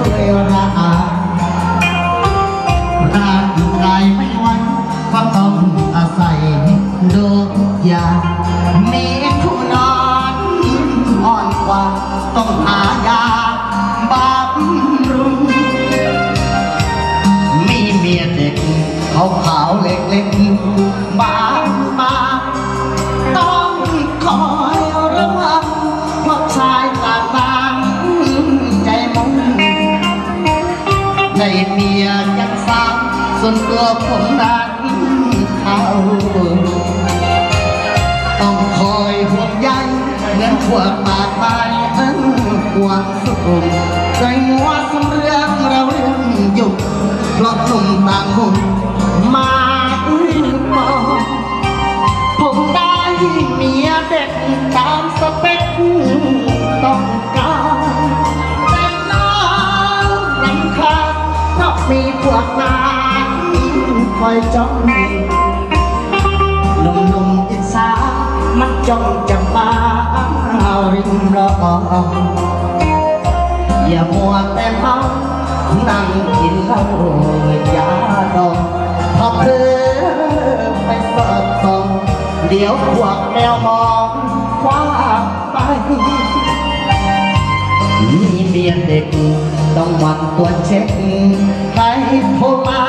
เลยราร่างกายไม่ไหวก็ต้องอาศัยโดยามีคู่นอนอ่อนกว่าต้องหายาบำรุงมีเมียเด็กขาวเล็กๆบางต้องคอยระวังเพราะชายต่างใจมุ่งในเมียยังสาวส่วนตัวผมนั้นเขาต้องคอยห่วงใยเหมือนพวกปากไปห่วงสุขุมใจหัวสำเรื่องเราเรื่องหยุดเพราะหนุ่มต่างหุ่นมาปองผมได้เมียเด็กตามสเปคต้องการแต่น้องรำคาญเพราะมีพวกนายคอยจ้องหนุ่มๆอิจฉามันจ้องจะมาริมรองอย่ามัวแต่เมานั่งกินเหล้ายาดองพอเพลไปสอดส่องเดี๋ยวพวกแมวมองคว้าไปมีเมียเด็กต้องหมั่นตรวจเช็คใครโทรมา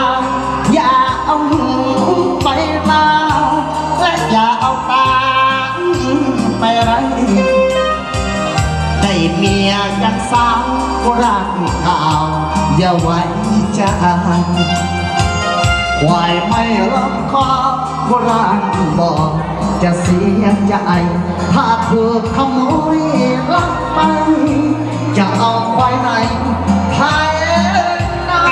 อย่าเอาหูไปมาและอย่าเอาตาไปไรได้เมียยังสาวร่างข่าวอย่าไว้ใจควายไม่รับคอบร่างบอกจะเสียใจถ้าถูกขโมยลักไปจะเอาควายไหนให้นา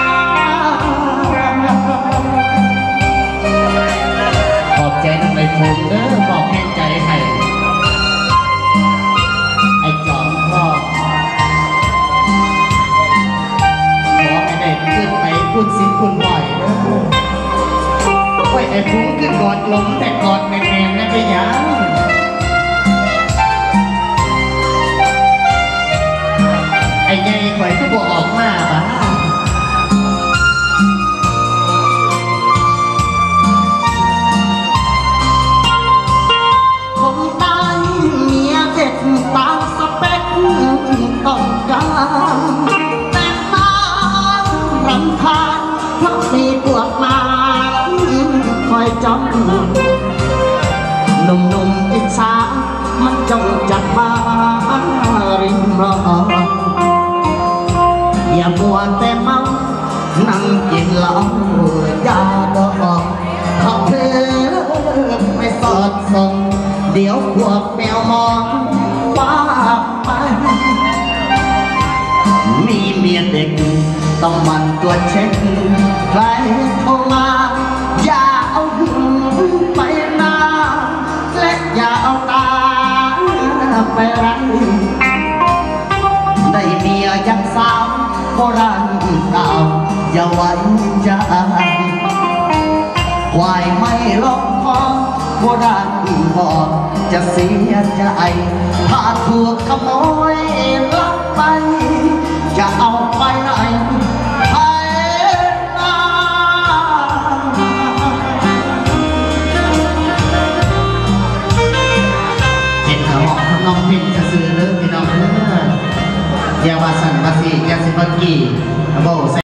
ขอบใจน้องใบผมเด้อบอกแห้งใจให้ไอ้จอมพ่อขอให้ได้ขึ้นไปพูดสิ่งคุณบ่อยเด้อไว้ไอ้พุงขึ้นกอดลมแต่กอดแน่ๆนะพี่ยาไอ้ใหญ่ข่อยก็บอกออกมาบ้าผมตายเมียเด็กตามสเปคต้องการแต่น้องรำคาญเพราะมีพวกมาคอยจ้องหนุ่มๆอิจฉามันจ้องจัดมาริมรองอย่ามัวแต่เมานั่งกินเหล้ายาดองเขาเพลินไม่สอดส่องเดี๋ยวพวกแมวมองว่าไปมีเมียเด็กต้องหมั่นตรวจเช็คใครโทรมาอย่าเอาหูไปนาและอย่าเอาตาไปไรได้เมียยังสาวโบราณเก่าอย่าไว้ใจควายไม่ล็อกคอโบราณบอกจะเสียใจถ้าถูกขโมยลักไปจะเอาไปไหนน้องพิมจะซื้อเลิกพี่น้องเพื่ออย่าว่าสั่นว่าสิอย่าสิบักกี้โบ